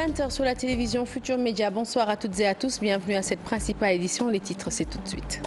20h sur la télévision Futur Média. Bonsoir à toutes et à tous. Bienvenue à cette principale édition. Les titres, c'est tout de suite.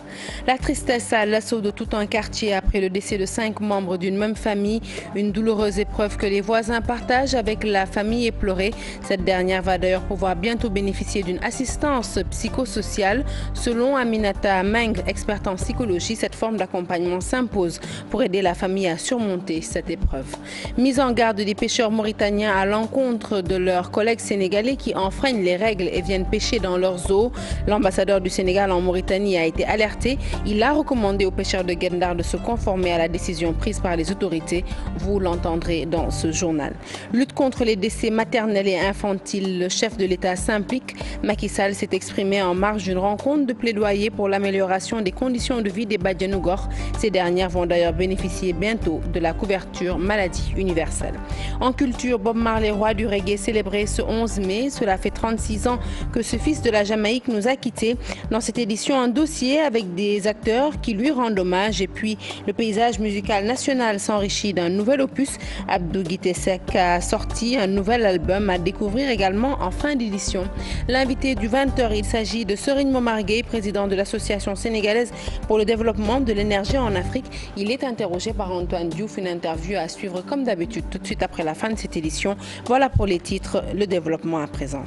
La tristesse à l'assaut de tout un quartier après le décès de 5 membres d'une même famille. Une douloureuse épreuve que les voisins partagent avec la famille éplorée. Cette dernière va d'ailleurs pouvoir bientôt bénéficier d'une assistance psychosociale. Selon Aminata Meng, experte en psychologie, cette forme d'accompagnement s'impose pour aider la famille à surmonter cette épreuve. Mise en garde des pêcheurs mauritaniens à l'encontre de leurs collègues sénégalais qui enfreignent les règles et viennent pêcher dans leurs eaux. L'ambassadeur du Sénégal en Mauritanie a été alerté. Il a recommandé aux pêcheurs de Guet-Ndar de se conformer à la décision prise par les autorités. Vous l'entendrez dans ce journal. Lutte contre les décès maternels et infantiles. Le chef de l'État s'implique. Macky Sall s'est exprimé en marge d'une rencontre de plaidoyer pour l'amélioration des conditions de vie des Badianougor. Ces dernières vont d'ailleurs bénéficier bientôt de la couverture maladie universelle. En culture, Bob Marley, roi du reggae, célébré ce 11 mai. Cela fait 36 ans que ce fils de la Jamaïque nous a quittés. Dans cette édition, un dossier avec des acteurs qui lui rendent hommage. Et puis, le paysage musical national s'enrichit d'un nouvel opus. Abdou Guité Seck a sorti un nouvel album à découvrir également en fin d'édition. L'invité du 20h, il s'agit de Serigne Momar Gueye, président de l'Association sénégalaise pour le développement de l'énergie en Afrique. Il est interrogé par Antoine Diouf, une interview à suivre comme d'habitude tout de suite après la fin de cette édition. Voilà pour les titres, le développement à présent.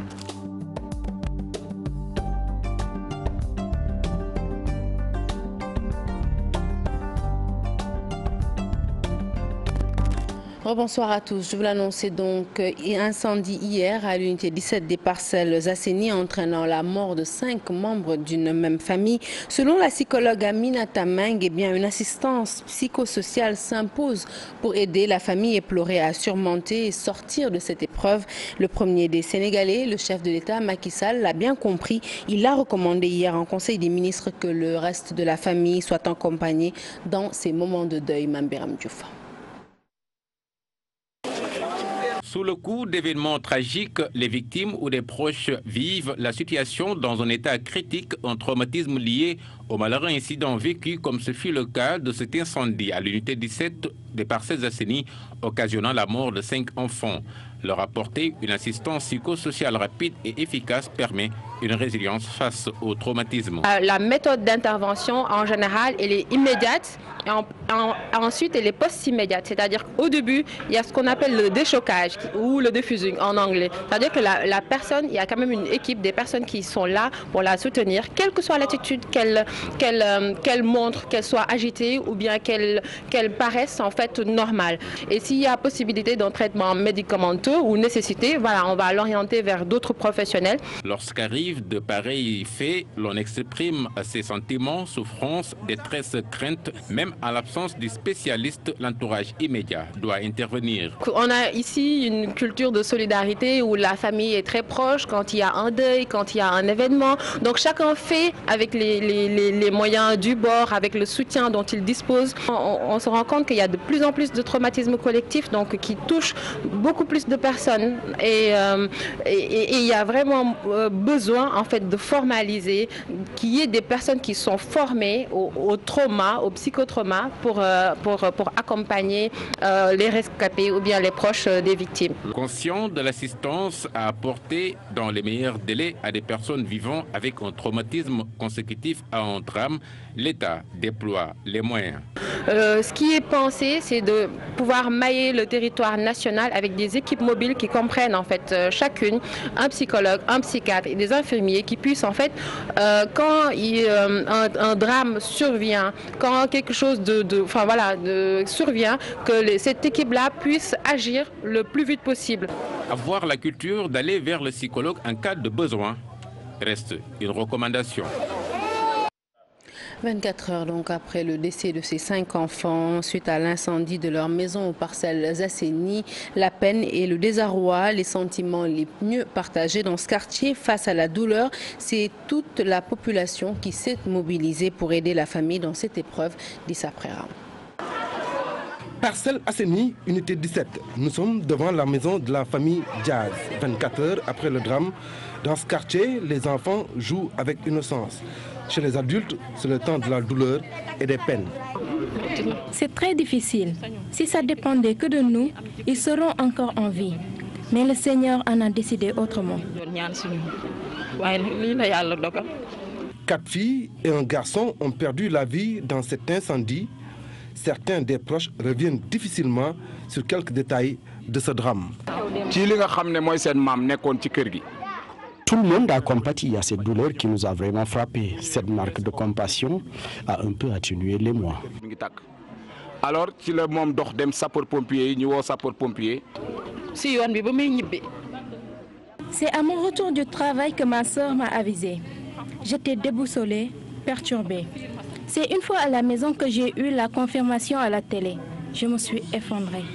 Bonsoir à tous. Je vous l'annonçais donc, incendie hier à l'unité 17 des Parcelles Assainies entraînant la mort de 5 membres d'une même famille. Selon la psychologue Aminata Meng, une assistance psychosociale s'impose pour aider la famille éplorée à surmonter et sortir de cette épreuve. Le premier des Sénégalais, le chef de l'État Macky Sall, l'a bien compris. Il a recommandé hier en Conseil des ministres que le reste de la famille soit accompagné dans ces moments de deuil. Mambiram Diouf. Sous le coup d'événements tragiques, les victimes ou des proches vivent la situation dans un état critique, un traumatisme lié au malheureux incident vécu, comme ce fut le cas de cet incendie à l'unité 17 des Parcelles Assainies, occasionnant la mort de 5 enfants. Leur apporter une assistance psychosociale rapide et efficace permet une résilience face au traumatisme. La méthode d'intervention, en général, elle est immédiate et ensuite elle est post-immédiate. C'est-à-dire qu'au début, il y a ce qu'on appelle le déchocage ou le diffusing en anglais. C'est-à-dire que la personne, il y a quand même une équipe des personnes qui sont là pour la soutenir, quelle que soit l'attitude qu'elle montre, qu'elle soit agitée ou bien qu'elle paraisse en fait normale. Et s'il y a possibilité d'un traitement médicamenteux ou nécessité, voilà, on va l'orienter vers d'autres professionnels. Lorsqu'arrivent de pareils faits, l'on exprime ses sentiments, souffrances, détresse, crainte. Même en l'absence du spécialiste, l'entourage immédiat doit intervenir. On a ici une culture de solidarité où la famille est très proche quand il y a un deuil, quand il y a un événement. Donc chacun fait avec les moyens du bord, avec le soutien dont il dispose. On se rend compte qu'il y a de plus en plus de traumatismes collectifs, donc qui touchent beaucoup plus de personnes et il y a vraiment besoin en fait de formaliser, qu'il y ait des personnes qui sont formées au trauma, au psychotrauma pour accompagner les rescapés ou bien les proches des victimes. Conscient de l'assistance à apporter dans les meilleurs délais à des personnes vivant avec un traumatisme consécutif à un drame, l'État déploie les moyens. Ce qui est pensé, c'est de pouvoir mailler le territoire national avec des équipes mobiles qui comprennent en fait chacune un psychologue, un psychiatre et des infirmiers qui puissent en fait quand un drame survient, quand quelque chose survient, que cette équipe-là puisse agir le plus vite possible. Avoir la culture d'aller vers le psychologue en cas de besoin reste une recommandation. 24 heures donc après le décès de ces 5 enfants suite à l'incendie de leur maison aux Parcelles Assainies, la peine et le désarroi, les sentiments les mieux partagés dans ce quartier face à la douleur, c'est toute la population qui s'est mobilisée pour aider la famille dans cette épreuve, dit Saprera. Parcelles Assainies, unité 17. Nous sommes devant la maison de la famille Diaz. 24 heures après le drame, dans ce quartier, les enfants jouent avec innocence. Chez les adultes, c'est le temps de la douleur et des peines. C'est très difficile. Si ça dépendait que de nous, ils seront encore en vie. Mais le Seigneur en a décidé autrement. 4 filles et un garçon ont perdu la vie dans cet incendie. Certains des proches reviennent difficilement sur quelques détails de ce drame. Tout le monde a compati à cette douleur qui nous a vraiment frappés. Cette marque de compassion a un peu atténué l'émoi. Alors, si le monde doit dem sapeur-pompier, nous avons sapeur-pompier. C'est à mon retour du travail que ma sœur m'a avisé. J'étais déboussolée, perturbée. C'est une fois à la maison que j'ai eu la confirmation à la télé. Je me suis effondrée.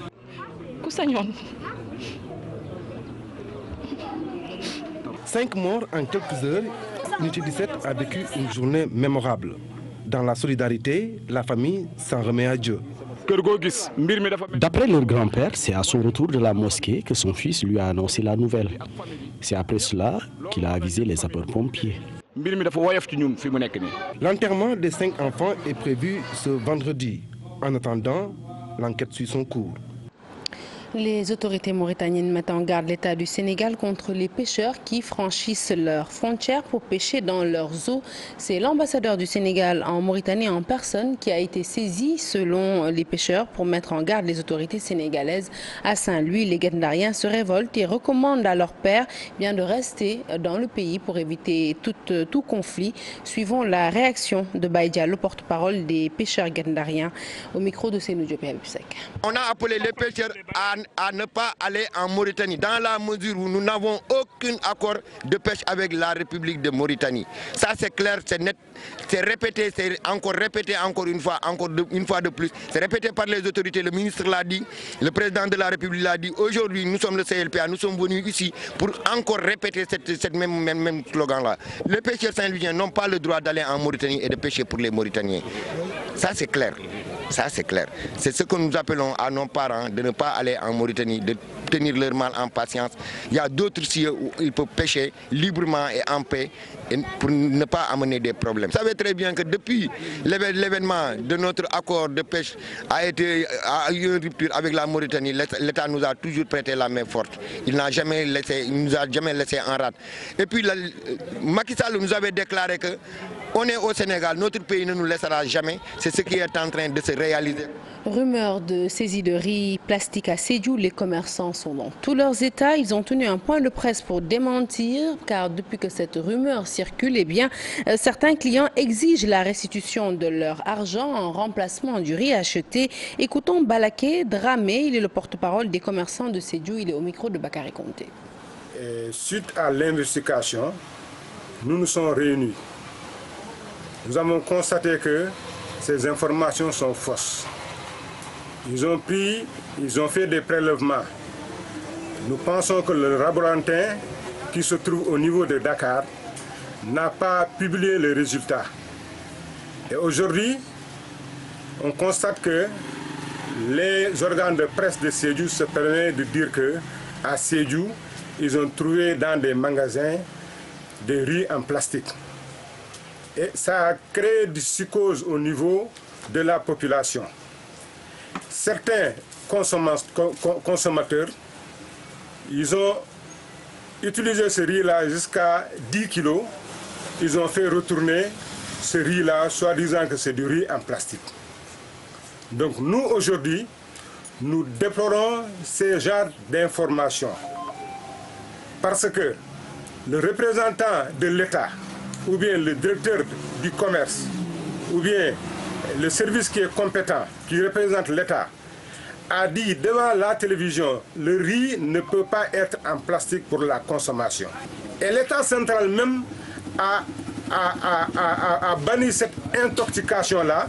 5 morts en quelques heures. Unité 17 a vécu une journée mémorable. Dans la solidarité, la famille s'en remet à Dieu. D'après leur grand-père, c'est à son retour de la mosquée que son fils lui a annoncé la nouvelle. C'est après cela qu'il a avisé les sapeurs-pompiers. L'enterrement des 5 enfants est prévu ce vendredi. En attendant, l'enquête suit son cours. Les autorités mauritaniennes mettent en garde l'État du Sénégal contre les pêcheurs qui franchissent leurs frontières pour pêcher dans leurs eaux. C'est l'ambassadeur du Sénégal en Mauritanie en personne qui a été saisi selon les pêcheurs pour mettre en garde les autorités sénégalaises. À Saint-Louis, les Guet-Ndariens se révoltent et recommandent à leur père de rester dans le pays pour éviter tout conflit. Suivons la réaction de Baïdia, le porte-parole des pêcheurs Guet-Ndariens, au micro de Senou Diop. On a appelé les pêcheurs à ne pas aller en Mauritanie, dans la mesure où nous n'avons aucun accord de pêche avec la République de Mauritanie. Ça c'est clair, c'est net, c'est répété, c'est encore répété encore une fois de plus. C'est répété par les autorités, le ministre l'a dit, le président de la République l'a dit. Aujourd'hui, nous sommes le CLPA, nous sommes venus ici pour encore répéter cette même slogan-là. Les pêcheurs saint-louisiens n'ont pas le droit d'aller en Mauritanie et de pêcher pour les Mauritaniens. Ça c'est clair. Ça c'est clair. C'est ce que nous appelons à nos parents de ne pas aller en Mauritanie, de tenir leur mal en patience. Il y a d'autres cieux où ils peuvent pêcher librement et en paix pour ne pas amener des problèmes. Vous savez très bien que depuis l'événement de notre accord de pêche a eu une rupture avec la Mauritanie, l'État nous a toujours prêté la main forte. Il nous a jamais laissé en rade. Et puis Macky Sall nous avait déclaré que on est au Sénégal, notre pays ne nous laissera jamais. C'est ce qui est en train de se réaliser. Rumeur de saisie de riz plastique à Sédhiou, les commerçants sont dans tous leurs états. Ils ont tenu un point de presse pour démentir, car depuis que cette rumeur circule, certains clients exigent la restitution de leur argent en remplacement du riz acheté. Écoutons Balaké Dramé, il est le porte-parole des commerçants de Sédhiou, il est au micro de Bakary Konté. Suite à l'investigation, nous nous sommes réunis. Nous avons constaté que ces informations sont fausses. Ils ont fait des prélèvements. Nous pensons que le laboratoire qui se trouve au niveau de Dakar n'a pas publié les résultats. Et aujourd'hui, on constate que les organes de presse de Sédhiou se permettent de dire qu'à Sédhiou, ils ont trouvé dans des magasins des riz en plastique. Et ça a créé des psychoses au niveau de la population. Certains consommateurs, ils ont utilisé ce riz-là jusqu'à 10 kilos. Ils ont fait retourner ce riz-là, soi-disant que c'est du riz en plastique. Donc nous, aujourd'hui, nous déplorons ces genres d'informations. Parce que le représentant de l'État, ou bien le directeur du commerce, ou bien le service qui est compétent, qui représente l'État, a dit devant la télévision, le riz ne peut pas être en plastique pour la consommation. Et l'État central même a banni cette intoxication-là.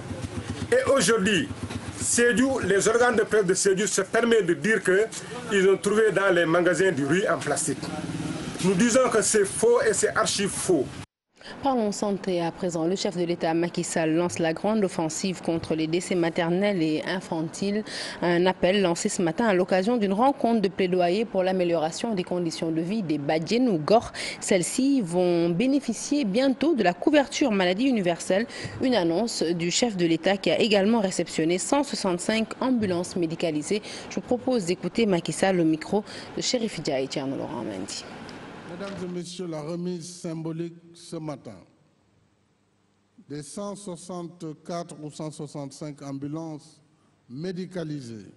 Et aujourd'hui, Sédhiou, les organes de presse de Sédhiou se permettent de dire qu'ils ont trouvé dans les magasins du riz en plastique. Nous disons que c'est faux et c'est archi faux. Parlons santé à présent. Le chef de l'État, Macky Sall, lance la grande offensive contre les décès maternels et infantiles. Un appel lancé ce matin à l'occasion d'une rencontre de plaidoyer pour l'amélioration des conditions de vie des Badiènes ou Gor. Celles-ci vont bénéficier bientôt de la couverture maladie universelle. Une annonce du chef de l'État qui a également réceptionné 165 ambulances médicalisées. Je vous propose d'écouter Macky Sall au micro de Chérif Dia et Thierno Laurent Mendy. Mesdames et messieurs, la remise symbolique ce matin des 164 ou 165 ambulances médicalisées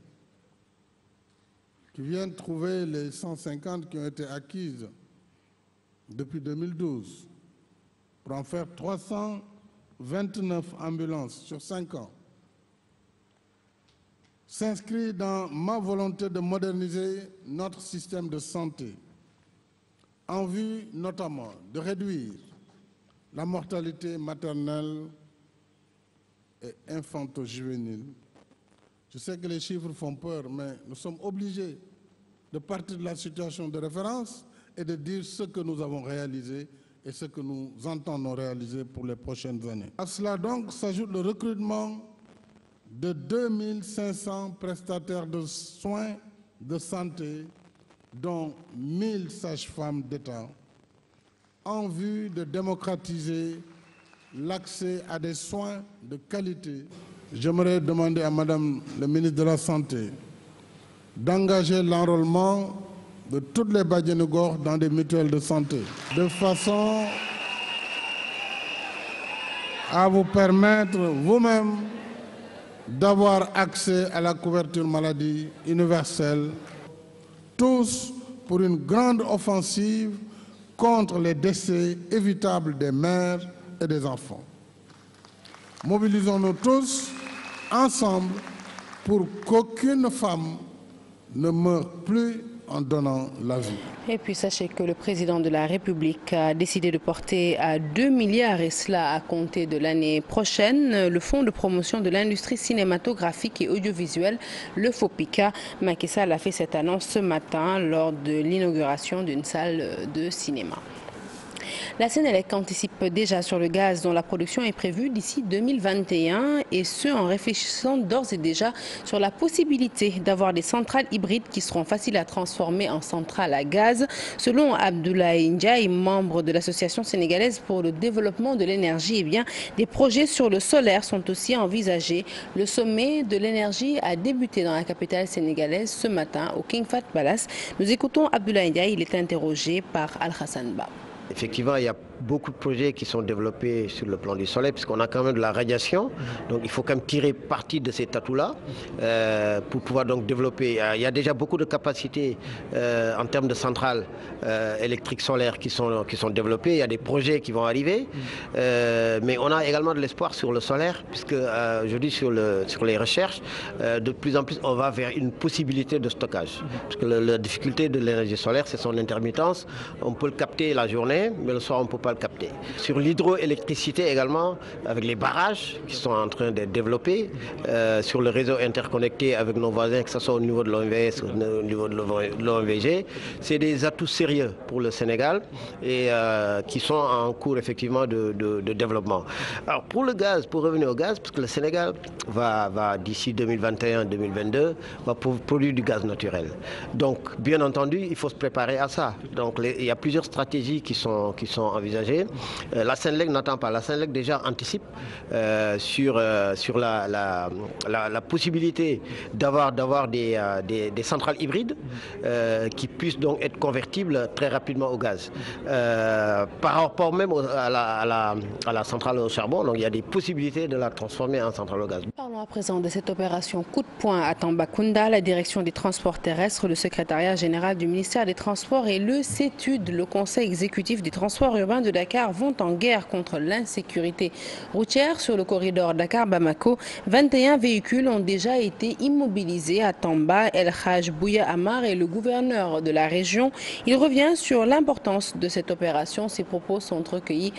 qui viennent trouver les 150 qui ont été acquises depuis 2012 pour en faire 329 ambulances sur 5 ans s'inscrit dans ma volonté de moderniser notre système de santé en vue notamment de réduire la mortalité maternelle et infanto-juvénile. Je sais que les chiffres font peur, mais nous sommes obligés de partir de la situation de référence et de dire ce que nous avons réalisé et ce que nous entendons réaliser pour les prochaines années. À cela donc s'ajoute le recrutement de 2500 prestataires de soins de santé, dont 1000 sages-femmes d'État, en vue de démocratiser l'accès à des soins de qualité. J'aimerais demander à Madame le ministre de la Santé d'engager l'enrôlement de toutes les Badiènes Gor dans des mutuelles de santé, de façon à vous permettre vous-même d'avoir accès à la couverture maladie universelle, tous pour une grande offensive contre les décès évitables des mères et des enfants. Mobilisons-nous tous ensemble pour qu'aucune femme ne meure plus en donnant la vie. Et puis sachez que le président de la République a décidé de porter à 2 milliards, et cela à compter de l'année prochaine, le fonds de promotion de l'industrie cinématographique et audiovisuelle, le FOPICA. Macky Sall a fait cette annonce ce matin lors de l'inauguration d'une salle de cinéma. La Sénélec anticipe déjà sur le gaz dont la production est prévue d'ici 2021, et ce en réfléchissant d'ores et déjà sur la possibilité d'avoir des centrales hybrides qui seront faciles à transformer en centrales à gaz. Selon Abdoulaye Ndiaye, membre de l'Association sénégalaise pour le développement de l'énergie, des projets sur le solaire sont aussi envisagés. Le sommet de l'énergie a débuté dans la capitale sénégalaise ce matin au King Fahd Palace. Nous écoutons Abdoulaye Ndiaye, il est interrogé par Al-Hassan Ba. Effectivement, il y a beaucoup de projets qui sont développés sur le plan du soleil, puisqu'on a quand même de la radiation. Donc il faut quand même tirer parti de cet atout-là pour pouvoir donc développer. Il y a déjà beaucoup de capacités en termes de centrales électriques solaires qui sont développées. Il y a des projets qui vont arriver. Mais on a également de l'espoir sur le solaire, puisque je dis sur les recherches, de plus en plus on va vers une possibilité de stockage. Parce que la difficulté de l'énergie solaire, c'est son intermittence. On peut le capter la journée, mais le soir on ne peut pas le capter. Sur l'hydroélectricité également, avec les barrages qui sont en train d'être développés, sur le réseau interconnecté avec nos voisins, que ce soit au niveau de l'OMVS ou au niveau de l'OMVG, c'est des atouts sérieux pour le Sénégal et qui sont en cours effectivement de développement. Alors pour le gaz, pour revenir au gaz, parce que le Sénégal va d'ici 2021-2022 va produire du gaz naturel. Donc bien entendu, il faut se préparer à ça. Donc il y a plusieurs stratégies qui sont envisagées. La Sénélec n'attend pas. La Sénélec déjà anticipe sur la possibilité d'avoir des centrales hybrides qui puissent donc être convertibles très rapidement au gaz. Par rapport même à la centrale au charbon, donc il y a des possibilités de la transformer en centrale au gaz. Parlons à présent de cette opération coup de poing à Tambacounda. La direction des transports terrestres, le secrétariat général du ministère des Transports et le CETUD, le Conseil exécutif des transports urbains de Dakar, vont en guerre contre l'insécurité routière sur le corridor Dakar-Bamako. 21 véhicules ont déjà été immobilisés à Tamba. El Hadj Bouya Amar est le gouverneur de la région. Il revient sur l'importance de cette opération. Ses propos sont recueillis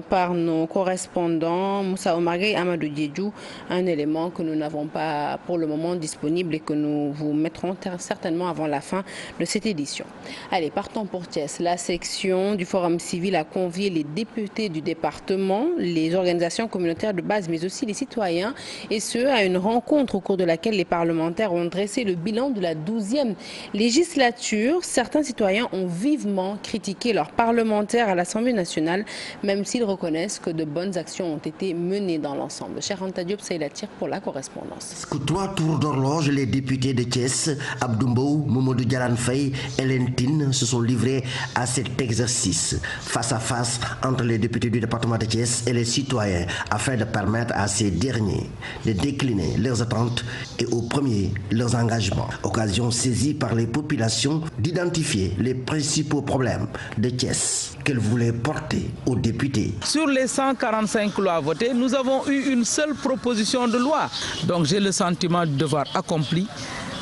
par nos correspondants Moussa Omargué et Amadou Diédjou, un élément que nous n'avons pas pour le moment disponible et que nous vous mettrons certainement avant la fin de cette édition. Allez, partons pour Thiès. La section du Forum civil a convoqué convié les députés du département, les organisations communautaires de base, mais aussi les citoyens, et ce, à une rencontre au cours de laquelle les parlementaires ont dressé le bilan de la 12e législature. Certains citoyens ont vivement critiqué leurs parlementaires à l'Assemblée nationale, même s'ils reconnaissent que de bonnes actions ont été menées dans l'ensemble. Cher Anta Diop, c'est la tire pour la correspondance. 3 tours d'horloge, les députés de Thiès, Abdoumbo, Mamadou Diarane Faye et Lentine se sont livrés à cet exercice face à face entre les députés du département de Thiès et les citoyens afin de permettre à ces derniers de décliner leurs attentes et au premier leurs engagements. Occasion saisie par les populations d'identifier les principaux problèmes de Thiès qu'elles voulaient porter aux députés. Sur les 145 lois votées, nous avons eu une seule proposition de loi. Donc j'ai le sentiment de devoir accompli.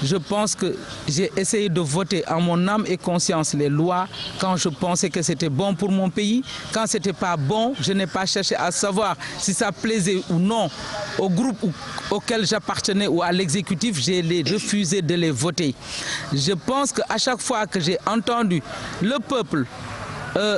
Je pense que j'ai essayé de voter en mon âme et conscience les lois quand je pensais que c'était bon pour mon pays. Quand ce n'était pas bon, je n'ai pas cherché à savoir si ça plaisait ou non au groupe auquel j'appartenais ou à l'exécutif. J'ai refusé de les voter. Je pense qu'à chaque fois que j'ai entendu le peuple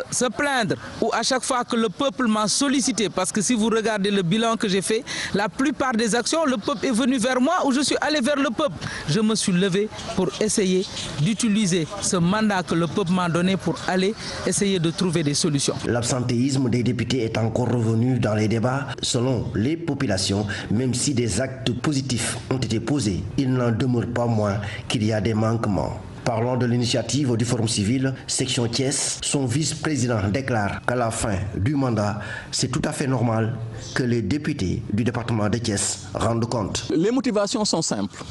se plaindre ou à chaque fois que le peuple m'a sollicité, parce que si vous regardez le bilan que j'ai fait, la plupart des actions, le peuple est venu vers moi ou je suis allé vers le peuple. Je me suis levé pour essayer d'utiliser ce mandat que le peuple m'a donné pour aller essayer de trouver des solutions. L'absentéisme des députés est encore revenu dans les débats. Selon les populations, même si des actes positifs ont été posés, il n'en demeure pas moins qu'il y a des manquements. Parlons de l'initiative du Forum civil, section Thiès. Son vice-président déclare qu'à la fin du mandat, c'est tout à fait normal que les députés du département de Thiès rendent compte. Les motivations sont simples.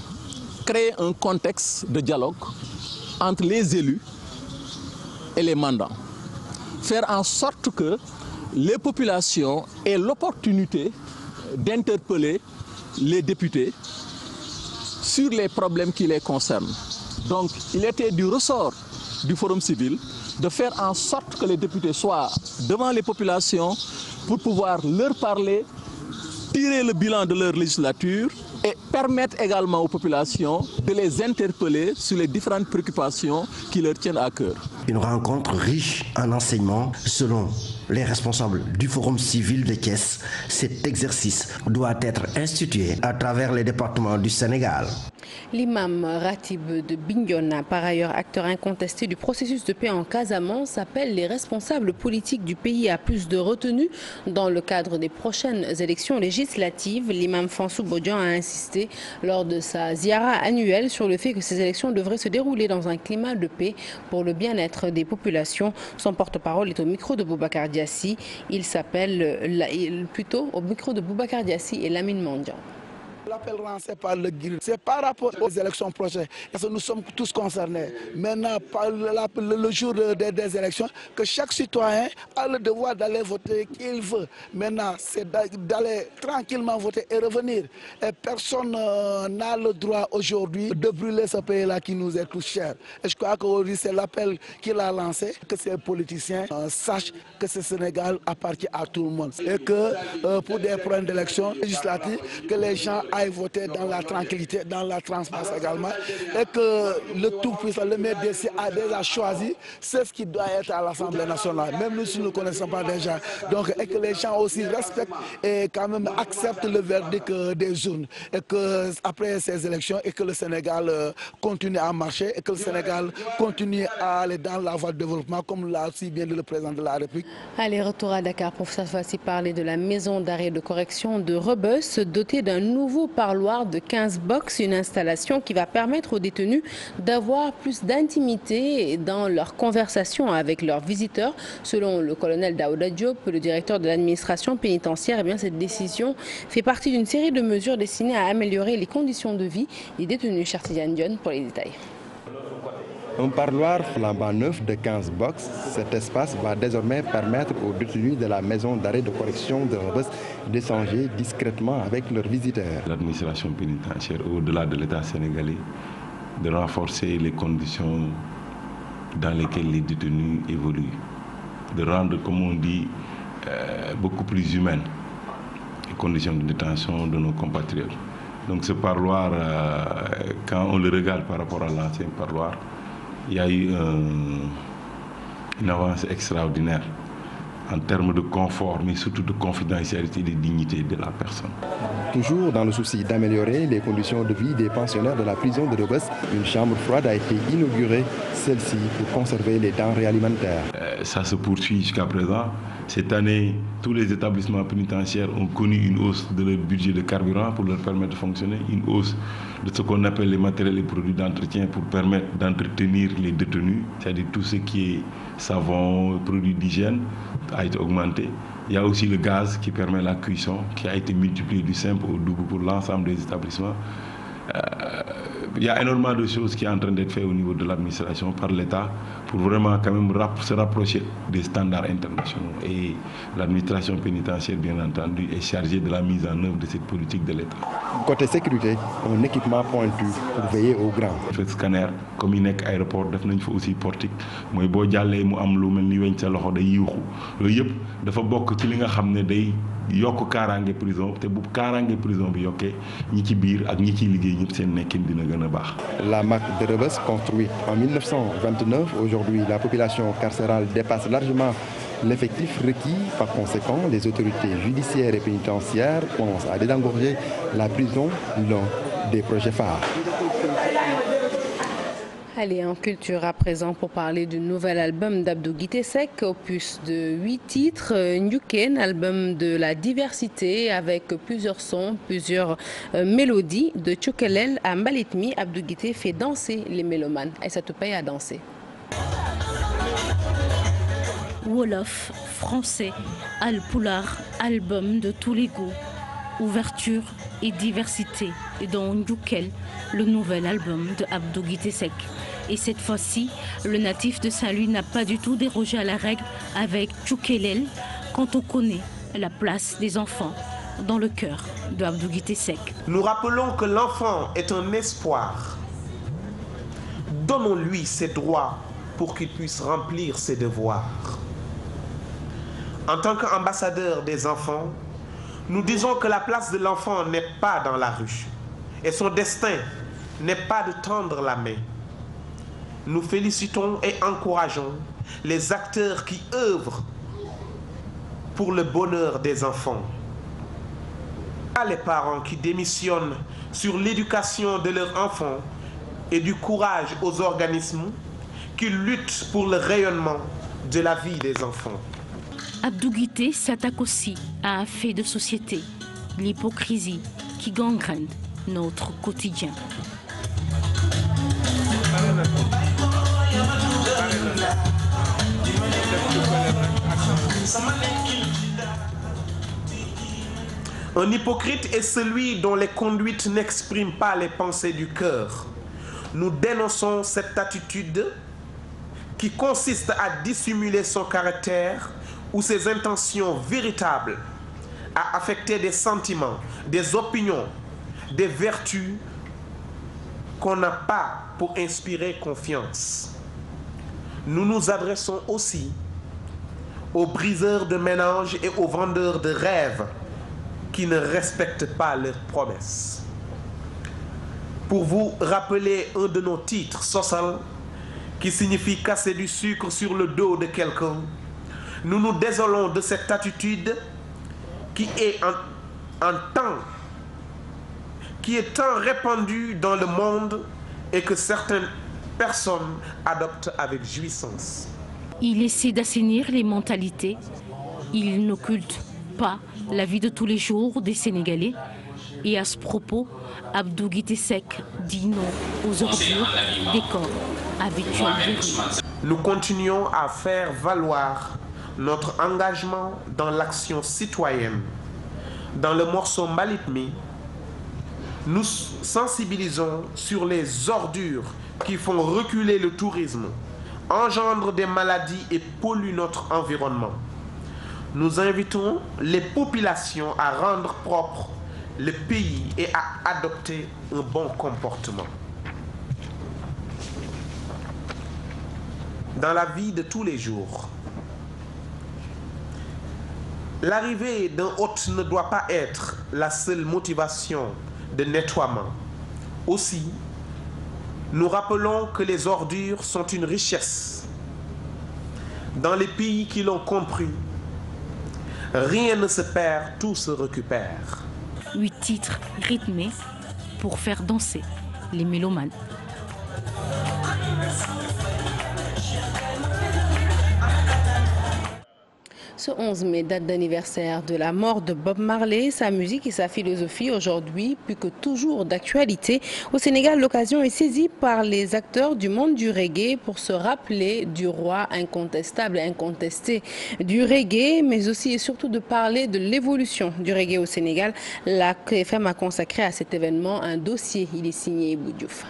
Créer un contexte de dialogue entre les élus et les mandants. Faire en sorte que les populations aient l'opportunité d'interpeller les députés sur les problèmes qui les concernent. Donc, il était du ressort du Forum civil de faire en sorte que les députés soient devant les populations pour pouvoir leur parler, tirer le bilan de leur législature et permettre également aux populations de les interpeller sur les différentes préoccupations qui leur tiennent à cœur. Une rencontre riche en enseignements selon les responsables du Forum civil de Thiès. Cet exercice doit être institué à travers les départements du Sénégal. L'imam Ratib de Bignona, par ailleurs acteur incontesté du processus de paix en Casamance, appelle les responsables politiques du pays à plus de retenue dans le cadre des prochaines élections législatives. L'imam Fansou Bodian a insisté lors de sa ziara annuelle sur le fait que ces élections devraient se dérouler dans un climat de paix pour le bien-être des populations. Son porte-parole est au micro de Boubacar Diassi. Il s'appelle plutôt au micro de Boubacar Diassi et Lamine Mandian. L'appel lancé par le GIR, c'est par rapport aux élections prochaines. Parce que nous sommes tous concernés. Maintenant, par le jour des élections, que chaque citoyen a le devoir d'aller voter qu'il veut. Maintenant, c'est d'aller tranquillement voter et revenir. Et personne n'a le droit aujourd'hui de brûler ce pays-là qui nous est tout cher. Et je crois qu'aujourd'hui, c'est l'appel qu'il a lancé, que ces politiciens sachent que ce Sénégal appartient à tout le monde. Et que pour des problèmes d'élections législatives, que les gens aillent voter dans la tranquillité, dans la transparence également, et que le tout-puissant, le maire d'ici a déjà choisi ce qui doit être à l'Assemblée nationale, même nous si nous ne connaissons pas déjà. Donc, et que les gens aussi respectent et quand même acceptent le verdict des urnes, et que après ces élections, et que le Sénégal continue à marcher, et que le Sénégal continue à aller dans la voie de développement, comme l'a aussi bien dit le président de la République. Allez, retour à Dakar pour cette fois-ci parler de la maison d'arrêt de correction de Rebeuss, dotée d'un nouveau parloir de 15 box, une installation qui va permettre aux détenus d'avoir plus d'intimité dans leur conversation avec leurs visiteurs. Selon le colonel Daouda Diop, le directeur de l'administration pénitentiaire, eh bien, cette décision fait partie d'une série de mesures destinées à améliorer les conditions de vie des détenus. Chartidiane Dion pour les détails. Un parloir flambant neuf de 15 box, cet espace va désormais permettre aux détenus de la maison d'arrêt de correction de Rebeuss d'échanger discrètement avec leurs visiteurs. L'administration pénitentiaire, au-delà de l'État sénégalais, de renforcer les conditions dans lesquelles les détenus évoluent, de rendre, comme on dit, beaucoup plus humaines les conditions de détention de nos compatriotes. Donc ce parloir, quand on le regarde par rapport à l'ancien parloir, il y a eu une avance extraordinaire en termes de confort, mais surtout de confidentialité et de dignité de la personne. Toujours dans le souci d'améliorer les conditions de vie des pensionnaires de la prison de Rebeuss, une chambre froide a été inaugurée, celle-ci pour conserver les denrées alimentaires. Ça se poursuit jusqu'à présent. Cette année, tous les établissements pénitentiaires ont connu une hausse de leur budget de carburant pour leur permettre de fonctionner, une hausse de ce qu'on appelle les matériels et produits d'entretien pour permettre d'entretenir les détenus, c'est-à-dire tout ce qui est savon, produits d'hygiène a été augmenté. Il y a aussi le gaz qui permet la cuisson, qui a été multiplié du simple au double pour l'ensemble des établissements. Il y a énormément de choses qui sont en train d'être faites au niveau de l'administration par l'État pour vraiment quand même se rapprocher des standards internationaux. Et l'administration pénitentiaire, bien entendu, est chargée de la mise en œuvre de cette politique de l'État. Côté sécurité, un équipement pointu pour veiller au grand. Le scanner, comme il n'est qu'à l'aéroport, il faut aussi portique. Moi, si je suis am lu mel ni weñ sa loxo day yuuxu loolu yëpp dafa bokk ci li nga xam ne day yokk kaaraange prison te bu kaaraange prison bi yokkee ñi ci biir ak ñi ciy liggéey ñëpp seen nekkin dina gën a baax. La MAC de Rebeuss, construite en 1929, aujourd'hui la population carcérale dépasse largement l'effectif requis. Par conséquent, les autorités judiciaires et pénitentiaires pensent à désengorger la prison, l'un des projets phares. Allez, en culture à présent pour parler du nouvel album d'Abdou Guité Seck, opus de 8 titres, Njuken, album de la diversité avec plusieurs sons, plusieurs mélodies. De Tchokelel à Mbalitmi, Abdou Guité fait danser les mélomanes. Et ça te paye à danser. Wolof, français, Alpulaar, album de tous les goûts, ouverture et diversité, dans Njuken, le nouvel album de Abdou Guité Seck. Et cette fois-ci, le natif de Saint-Louis n'a pas du tout dérogé à la règle avec Tchoukelel quand on connaît la place des enfants dans le cœur de Abdou Guité Seck. Nous rappelons que l'enfant est un espoir. Donnons-lui ses droits pour qu'il puisse remplir ses devoirs. En tant qu'ambassadeur des enfants, nous disons que la place de l'enfant n'est pas dans la rue et son destin n'est pas de tendre la main. Nous félicitons et encourageons les acteurs qui œuvrent pour le bonheur des enfants. Pas les parents qui démissionnent sur l'éducation de leurs enfants et du courage aux organismes qui luttent pour le rayonnement de la vie des enfants. Abdou Guité s'attaque aussi à un fait de société, l'hypocrisie qui gangrène notre quotidien. Un hypocrite est celui dont les conduites n'expriment pas les pensées du cœur. Nous dénonçons cette attitude qui consiste à dissimuler son caractère ou ses intentions véritables, à affecter des sentiments, des opinions, des vertus qu'on n'a pas pour inspirer confiance. Nous nous adressons aussi aux briseurs de ménage et aux vendeurs de rêves qui ne respectent pas leurs promesses. Pour vous rappeler un de nos titres, Sosal, qui signifie casser du sucre sur le dos de quelqu'un, nous nous désolons de cette attitude qui est tant répandue dans le monde et que certaines personnes adoptent avec jouissance. Il essaie d'assainir les mentalités. Il n'occulte pas la vie de tous les jours des Sénégalais. Et à ce propos, Abdou Guité Seck dit non aux ordures des corps habituels des rues. Nous continuons à faire valoir notre engagement dans l'action citoyenne. Dans le morceau Mbalitmi, nous sensibilisons sur les ordures qui font reculer le tourisme, engendrent des maladies et polluent notre environnement. Nous invitons les populations à rendre propre le pays et à adopter un bon comportement. Dans la vie de tous les jours, l'arrivée d'un hôte ne doit pas être la seule motivation de nettoiement. Aussi, nous rappelons que les ordures sont une richesse. Dans les pays qui l'ont compris, Rien ne se perd, tout se récupère. 8 titres rythmés pour faire danser les mélomanes. Ce 11 mai, date d'anniversaire de la mort de Bob Marley, sa musique et sa philosophie aujourd'hui plus que toujours d'actualité. Au Sénégal, l'occasion est saisie par les acteurs du monde du reggae pour se rappeler du roi incontestable et incontesté du reggae, mais aussi et surtout de parler de l'évolution du reggae au Sénégal. La KFM a consacré à cet événement un dossier. Il est signé Ibou Diouf.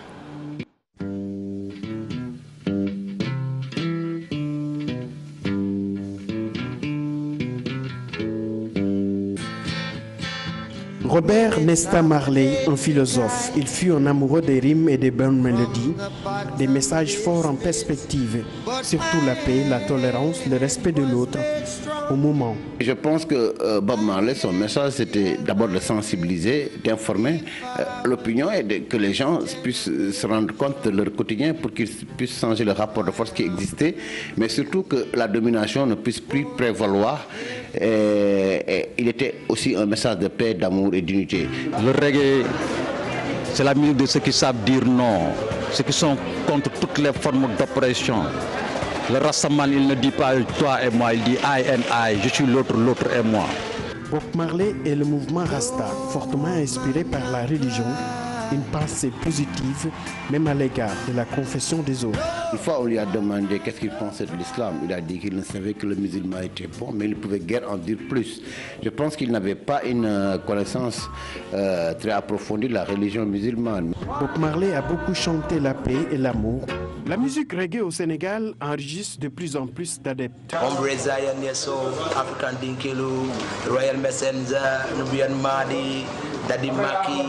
Robert Nesta Marley, un philosophe, il fut un amoureux des rimes et des bonnes mélodies, des messages forts en perspective, surtout la paix, la tolérance, le respect de l'autre au moment. Je pense que Bob Marley, son message, c'était d'abord de sensibiliser, d'informer l'opinion et que les gens puissent se rendre compte de leur quotidien pour qu'ils puissent changer le rapport de force qui existait, mais surtout que la domination ne puisse plus prévaloir. Et il était aussi un message de paix, d'amour et d'unité. Le reggae, c'est la musique de ceux qui savent dire non, ceux qui sont contre toutes les formes d'oppression. Le Rastaman, il ne dit pas toi et moi, il dit I and I, je suis l'autre, l'autre et moi. Bob Marley et le mouvement Rasta, fortement inspiré par la religion, une pensée positive, même à l'égard de la confession des autres. Une fois, on lui a demandé qu'est-ce qu'il pensait de l'islam. Il a dit qu'il ne savait que le musulman était bon, mais il ne pouvait guère en dire plus. Je pense qu'il n'avait pas une connaissance très approfondie de la religion musulmane. Bob Marley a beaucoup chanté la paix et l'amour. La musique reggae au Sénégal enregistre de plus en plus d'adeptes. Ombre Zion, Yeso, African Dinkelou, Royal Messenger, Nubian Mahdi, Daddy Maki,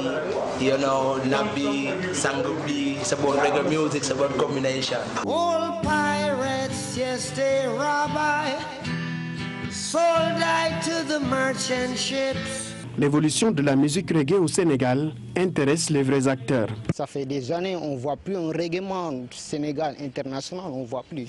you know, Nabi, Sangubi, it's about reggae music, it's about combination. Old pirates, yes, they rabbi, sold I to the merchant ships. L'évolution de la musique reggae au Sénégal intéresse les vrais acteurs. Ça fait des années, on ne voit plus un reggaeman Sénégal international, on ne voit plus.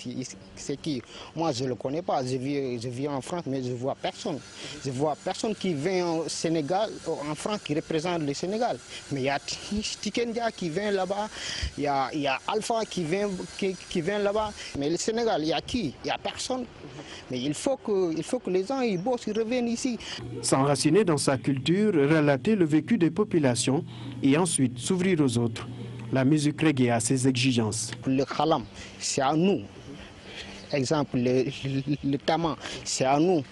C'est qui? Moi, je ne le connais pas. Je vis en France, mais je ne vois personne. Je ne vois personne qui vient au Sénégal, en France, qui représente le Sénégal. Mais il y a Tikendia qui vient là-bas, il y a Alpha qui vient là-bas. Mais le Sénégal, il y a qui? Il n'y a personne. Mais il faut que les gens ils bossent, ils reviennent ici. S'enraciner dans sa culture, relater le vécu des populations et ensuite s'ouvrir aux autres. La musique reggae a ses exigences. Le khalam, c'est à nous. Exemple, le tama, c'est à nous.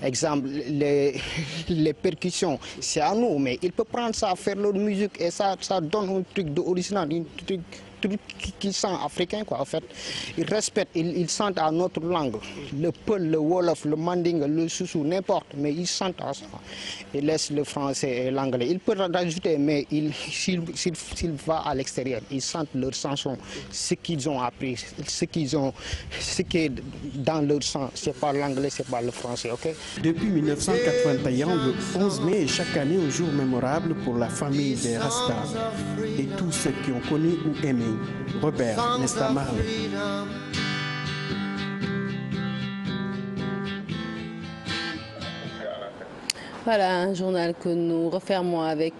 Exemple, les percussions, c'est à nous. Mais il peut prendre ça, faire leur musique et ça donne un truc d'original, un truc qui sent africain quoi en fait. Ils respectent, ils sentent à notre langue, le Peul, le Wolof, le Manding, le Soussou, n'importe, mais ils sentent à ça. Ils laissent le français et l'anglais. Ils peuvent rajouter, mais s'ils vont à l'extérieur, ils sentent leur chanson, ce qu'ils ont appris, ce qui est dans leur sang. C'est pas l'anglais, c'est pas le français, ok? Depuis 1981, le 11 mai est chaque année un jour mémorable pour la famille des Rastas et tous ceux qui ont connu ou aimé Robert Nesta Marley. Voilà un journal que nous refermons avec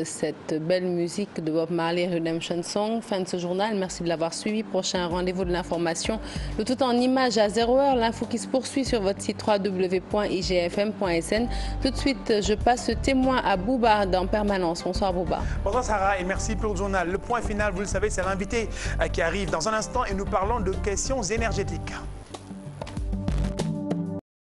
cette belle musique de Bob Marley, Redemption Song. Fin de ce journal, merci de l'avoir suivi. Prochain rendez-vous de l'information, le tout en images à 0h. L'info qui se poursuit sur votre site www.igfm.sn. Tout de suite, je passe témoin à Bouba dans Permanence. Bonsoir Bouba. Bonsoir Sarah et merci pour le journal. Le point final, vous le savez, c'est l'invité qui arrive dans un instant et nous parlons de questions énergétiques.